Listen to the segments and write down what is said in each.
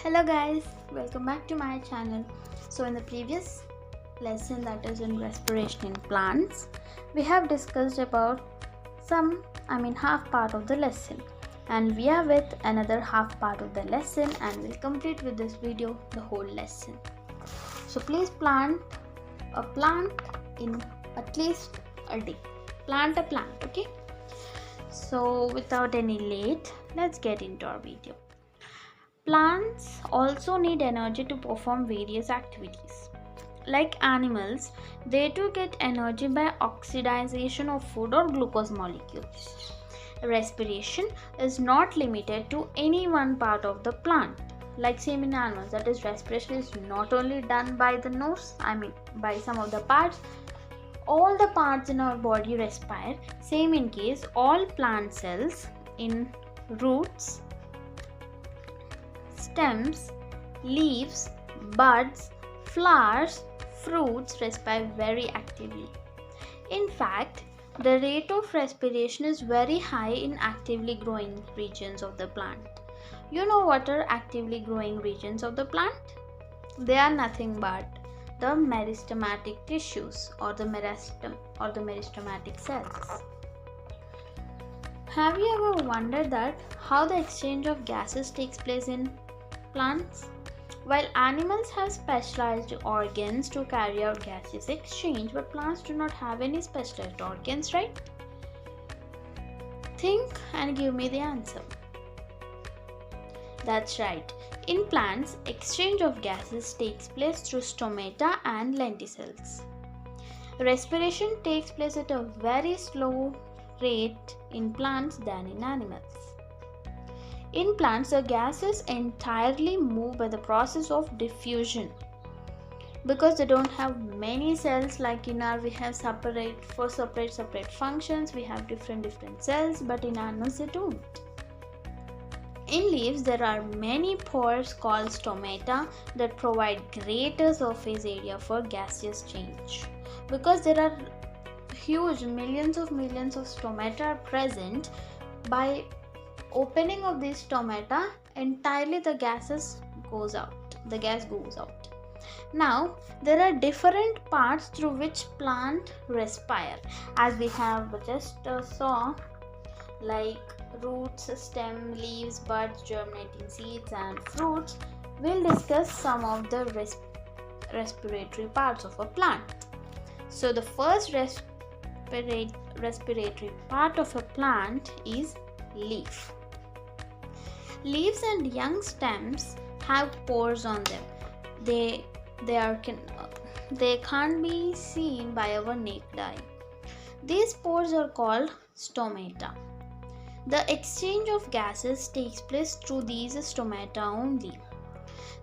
Hello guys, welcome back to my channel. So in the previous lesson, that is in respiration in plants, we have discussed about half part of the lesson, and we are with another half part of the lesson and we'll complete with this video the whole lesson. So please plant a plant in at least a day. Plant a plant, okay? So without any late, let's get into our video. Plants also need energy to perform various activities. Like animals, they too get energy by oxidation of food or glucose molecules. Respiration is not limited to any one part of the plant. Like same in animals, that is, respiration is not only done by the nose, by some of the parts. All the parts in our body respire. Same in case all plant cells in roots, stems, leaves, buds, flowers, fruits respire very actively. In fact, the rate of respiration is very high in actively growing regions of the plant. You know what are actively growing regions of the plant? They are nothing but the meristematic tissues or the meristem or the meristematic cells. Have you ever wondered that how the exchange of gases takes place in plants? While animals have specialized organs to carry out gaseous exchange, but plants do not have any specialized organs, right? Think and give me the answer. That's right. In plants, exchange of gases takes place through stomata and lenticels. Respiration takes place at a very slow rate in plants than in animals. In plants, the gases entirely move by the process of diffusion. Because they don't have many cells like in our, we have separate functions, we have different cells, but in animals they don't. In leaves, there are many pores called stomata that provide greater surface area for gaseous change. Because there are huge millions of stomata are present, by opening of these stomata, entirely the gas goes out. Now, there are different parts through which plant respire, as we have just saw, like roots, stem, leaves, buds, germinating seeds and fruits. We'll discuss some of the respiratory parts of a plant. So the first respiratory part of a plant is leaf. Leaves and young stems have pores on them. They can't be seen by our naked eye. These pores are called stomata. The exchange of gases takes place through these stomata only.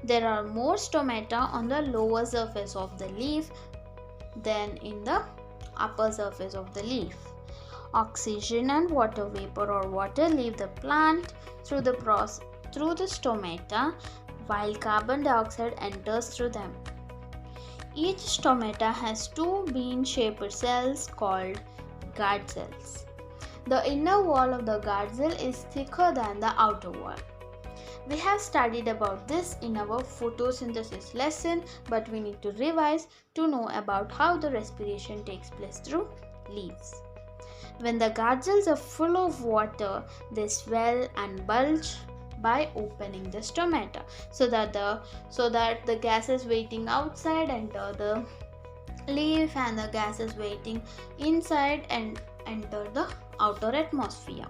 There are more stomata on the lower surface of the leaf than in the upper surface of the leaf. Oxygen and water vapor or water leave the plant through the stomata, while carbon dioxide enters through them. Each stomata has two bean-shaped cells called guard cells. The inner wall of the guard cell is thicker than the outer wall. We have studied about this in our photosynthesis lesson, but we need to revise to know about how the respiration takes place through leaves. When the guard cells are full of water, they swell and bulge by opening the stomata, so that the gases waiting outside enter the leaf and the gases waiting inside and enter the outer atmosphere.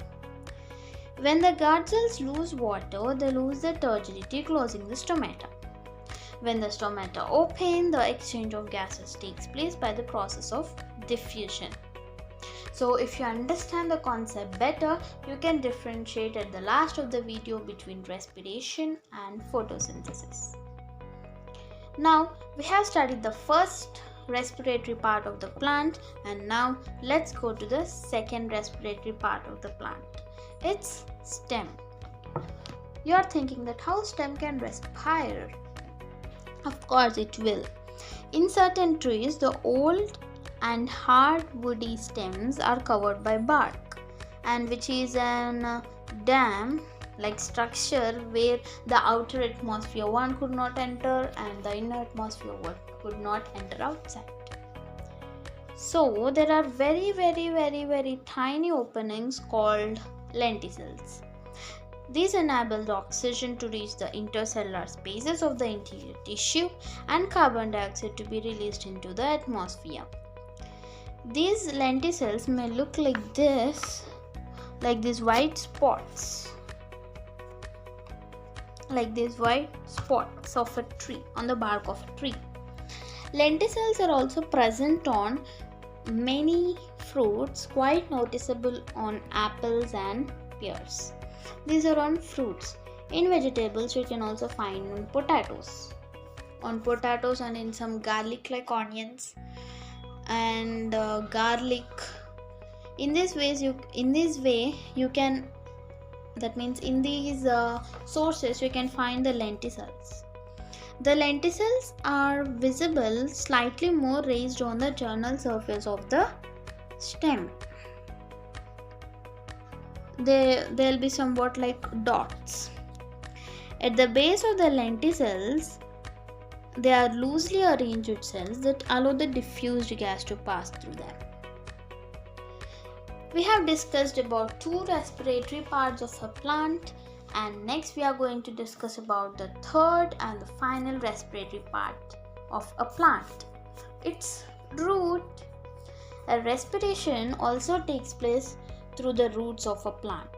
When the guard cells lose water, they lose their turgidity, closing the stomata. When the stomata open, the exchange of gases takes place by the process of diffusion. So if you understand the concept better, you can differentiate at the last of the video between respiration and photosynthesis. Now we have studied the first respiratory part of the plant, and now let's go to the second respiratory part of the plant. It's stem. You are thinking that how stem can respire? Of course it will. In certain trees, the old and hard woody stems are covered by bark, and which is an dam like structure where the outer atmosphere one could not enter and the inner atmosphere one could not enter outside. So there are very tiny openings called lenticels. These enable the oxygen to reach the intercellular spaces of the interior tissue and carbon dioxide to be released into the atmosphere. These lenticels may look like this, like these white spots, of a tree, on the bark of a tree. Lenticels are also present on many fruits, quite noticeable on apples and pears. These are on fruits. In vegetables, you can also find on potatoes and in some garlic like onions and garlic. In these sources you can find the lenticels. The lenticels are visible slightly more raised on the germinal surface of the stem. They'll be somewhat like dots. At the base of the lenticels, they are loosely arranged cells that allow the diffused gas to pass through them. We have discussed about 2 respiratory parts of a plant, and next we are going to discuss about the third and the final respiratory part of a plant, its root. A respiration also takes place through the roots of a plant.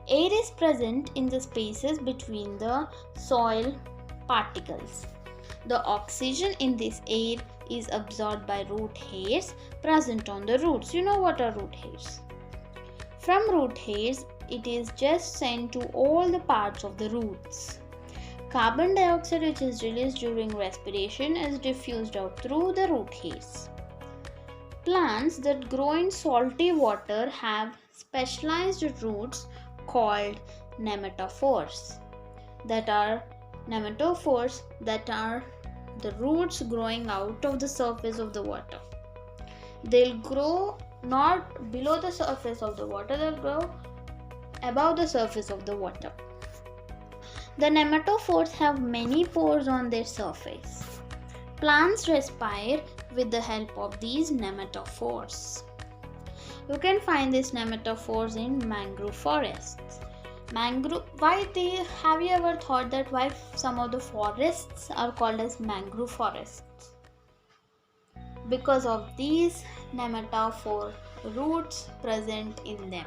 Air is present in the spaces between the soil particles. The oxygen in this air is absorbed by root hairs present on the roots. You know what are root hairs? From root hairs, it is just sent to all the parts of the roots. Carbon dioxide, which is released during respiration, is diffused out through the root hairs. Plants that grow in salty water have specialized roots called nematophores. That are the roots growing out of the surface of the water. They'll grow not below the surface of the water, they'll grow above the surface of the water. The nematophores have many pores on their surface. Plants respire with the help of these nematophores. You can find these nematophores in mangrove forests. Have you ever thought that why some of the forests are called as mangrove forests? Because of these nematophore roots present in them.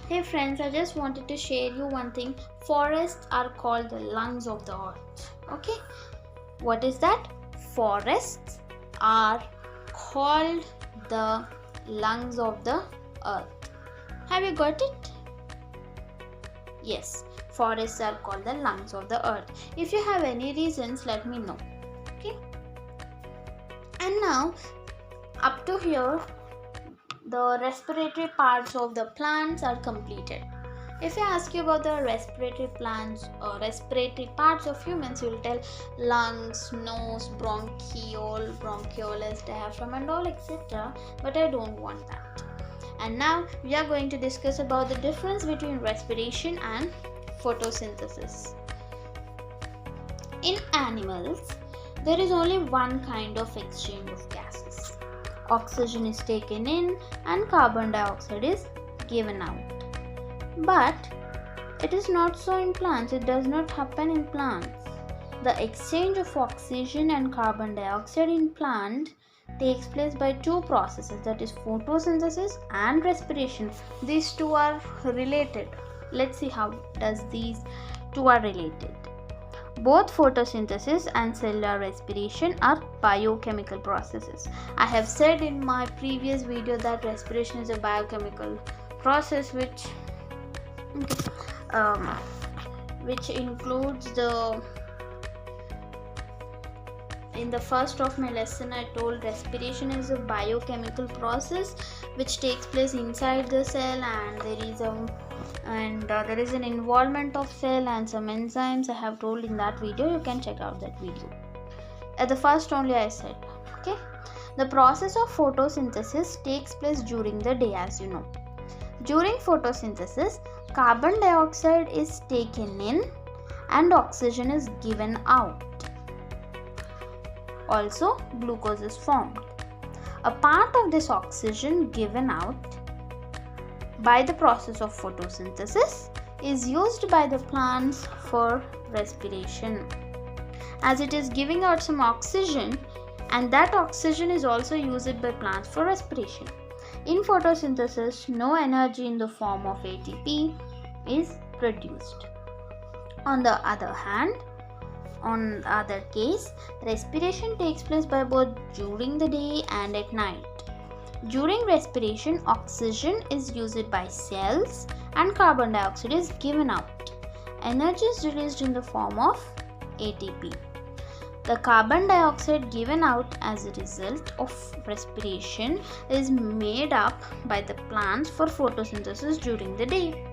Hey friends, I just wanted to share you one thing. Forests are called the lungs of the earth. Okay? What is that? Forests are called the lungs of the earth. Have you got it? Yes, forests are called the lungs of the earth. If you have any reasons, let me know. Okay? And now, up to here, the respiratory parts of the plants are completed. If I ask you about the respiratory plants or respiratory parts of humans, you will tell lungs, nose, bronchioles, diaphragm and all etc. But I don't want that. And now we are going to discuss about the difference between respiration and photosynthesis. In animals, there is only one kind of exchange of gases. Oxygen is taken in and carbon dioxide is given out. But it is not so in plants. It does not happen in plants. The exchange of oxygen and carbon dioxide in plant takes place by 2 processes, that is photosynthesis and respiration. These 2 are related. Let's see how does these 2 are related. Both photosynthesis and cellular respiration are biochemical processes. I have said in my previous video that respiration is a biochemical process which includes in the first of my lesson I told respiration is a biochemical process which takes place inside the cell, and there is an involvement of cell and some enzymes I have told in that video. You can check out that video. At the first only I said, okay. The process of photosynthesis takes place during the day, as you know. During photosynthesis, carbon dioxide is taken in and oxygen is given out. Also, glucose is formed. A part of this oxygen given out by the process of photosynthesis is used by the plants for respiration, as it is giving out some oxygen, and that oxygen is also used by plants for respiration. In photosynthesis, no energy in the form of ATP is produced. On the other case, respiration takes place by both during the day and at night. During respiration, oxygen is used by cells and carbon dioxide is given out. Energy is released in the form of ATP. The carbon dioxide given out as a result of respiration is made up by the plants for photosynthesis during the day.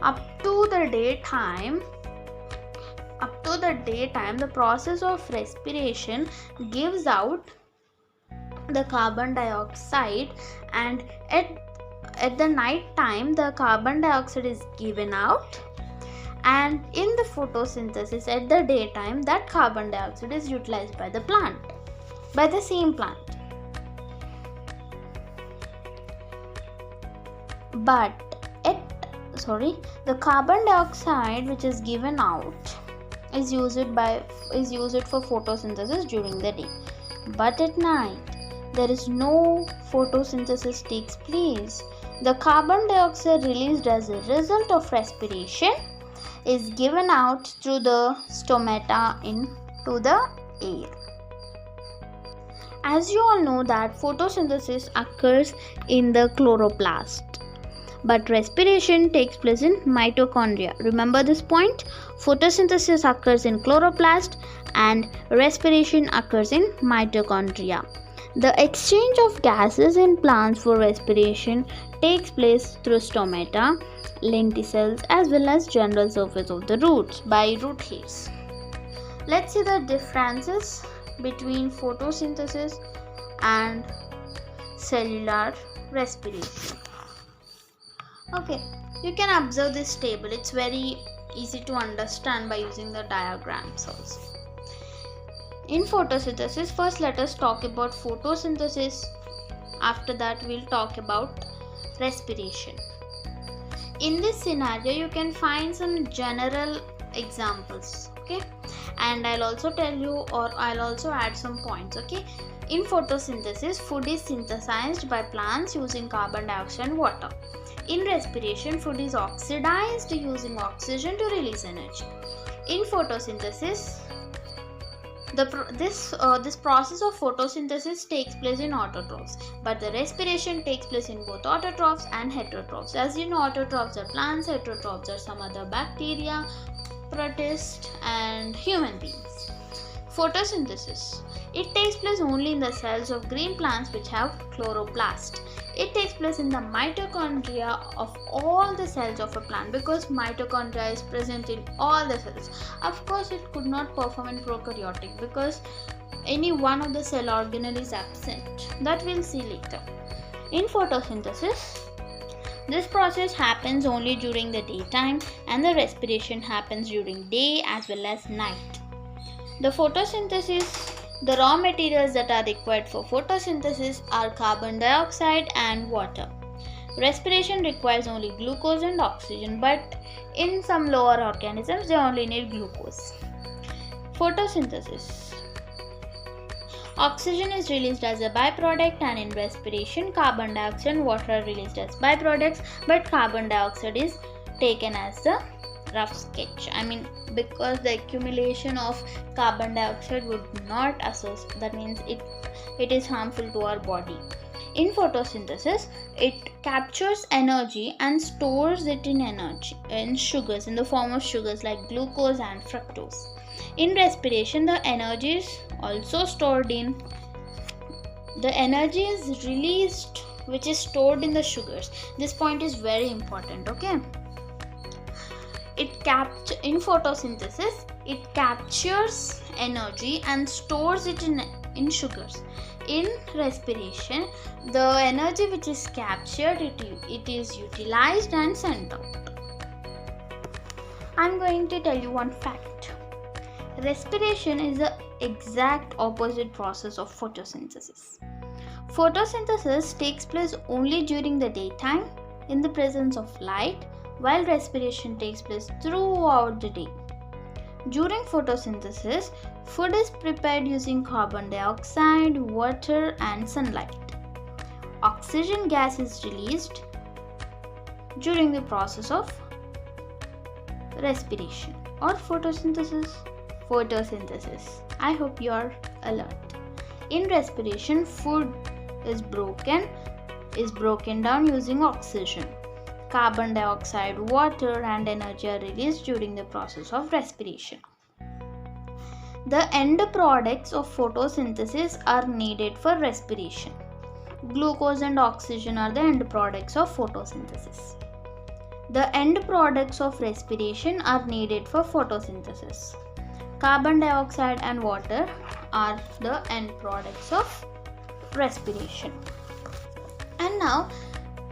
Up to the daytime, the process of respiration gives out the carbon dioxide, and at the night time the carbon dioxide is given out, and in the photosynthesis at the daytime that carbon dioxide is utilized by the same plant. But the carbon dioxide which is given out is used for photosynthesis during the day, but at night there is no photosynthesis takes place. The carbon dioxide released as a result of respiration is given out through the stomata into the air. As you all know that photosynthesis occurs in the chloroplast, but respiration takes place in mitochondria. Remember this point? Photosynthesis occurs in chloroplast and respiration occurs in mitochondria. The exchange of gases in plants for respiration takes place through stomata, lenticels, as well as general surface of the roots by root hairs. Let's see the differences between photosynthesis and cellular respiration. Okay, you can observe this table. It's very easy to understand by using the diagrams also. In photosynthesis, first let us talk about photosynthesis. After that, we'll talk about respiration. In this scenario, you can find some general examples, okay? And I'll also tell you, or I'll also add some points, okay? In photosynthesis, food is synthesized by plants using carbon dioxide and water. In respiration, food is oxidized using oxygen to release energy. In photosynthesis, this process of photosynthesis takes place in autotrophs, but the respiration takes place in both autotrophs and heterotrophs. As you know, autotrophs are plants, heterotrophs are some other bacteria, protists, and human beings. Photosynthesis, it takes place only in the cells of green plants which have chloroplast. It takes place in the mitochondria of all the cells of a plant, because mitochondria is present in all the cells. Of course, it could not perform in prokaryotic because any one of the cell organelle is absent. That we'll see later. In photosynthesis, this process happens only during the daytime, and the respiration happens during day as well as night. The photosynthesis, the raw materials that are required for photosynthesis are carbon dioxide and water. Respiration requires only glucose and oxygen, but in some lower organisms they only need glucose. Photosynthesis. Oxygen is released as a byproduct, and in respiration carbon dioxide and water are released as byproducts, but carbon dioxide is taken as the rough sketch. Because the accumulation of carbon dioxide would not associate, that means it is harmful to our body. In photosynthesis, it captures energy and stores it in sugars, in the form of sugars like glucose and fructose. In respiration, the energy is also stored in, the energy is released which is stored in the sugars. This point is very important, okay? In photosynthesis, it captures energy and stores it in sugars. In respiration, the energy which is captured, it is utilized and sent out. I'm going to tell you one fact. Respiration is the exact opposite process of photosynthesis. Photosynthesis takes place only during the daytime in the presence of light, while respiration takes place throughout the day. During photosynthesis, food is prepared using carbon dioxide, water, and sunlight. Oxygen gas is released during the process of respiration or photosynthesis. I hope you are alert. In respiration, food is broken down using oxygen. Carbon dioxide, water, and energy are released during the process of respiration. The end products of photosynthesis are needed for respiration. Glucose and oxygen are the end products of photosynthesis. The end products of respiration are needed for photosynthesis. Carbon dioxide and water are the end products of respiration. And now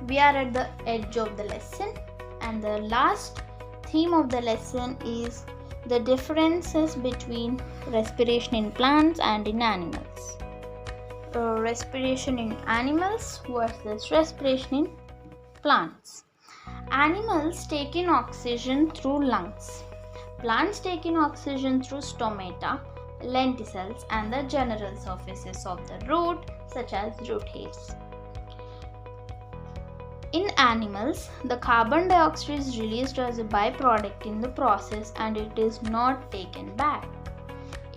we are at the edge of the lesson, and the last theme of the lesson is the differences between respiration in plants and in animals. Respiration in animals versus respiration in plants. Animals take in oxygen through lungs. Plants take in oxygen through stomata, lenticels, and the general surfaces of the root, such as root hairs. In animals, the carbon dioxide is released as a byproduct in the process and it is not taken back.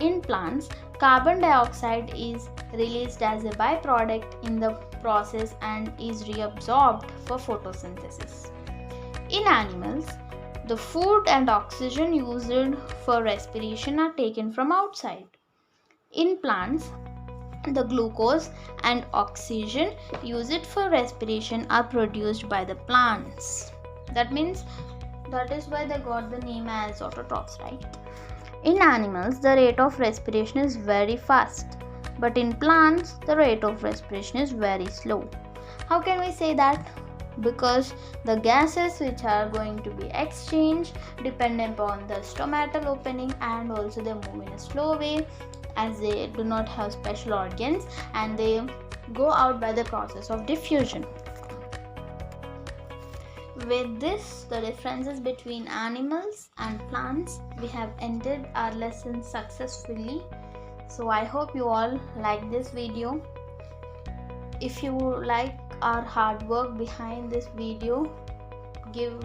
In plants, carbon dioxide is released as a byproduct in the process and is reabsorbed for photosynthesis. In animals, the food and oxygen used for respiration are taken from outside. In plants, the glucose and oxygen used for respiration are produced by the plants. That is why they got the name as autotrophs, right? In animals, the rate of respiration is very fast, but in plants, the rate of respiration is very slow. How can we say that? Because the gases which are going to be exchanged depend upon the stomatal opening and also they move in a slow way, as they do not have special organs and they go out by the process of diffusion. With this, the differences between animals and plants, we have ended our lesson successfully. So I hope you all like this video. If you like our hard work behind this video, give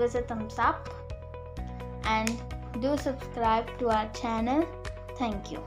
us a thumbs up and do subscribe to our channel. Thank you.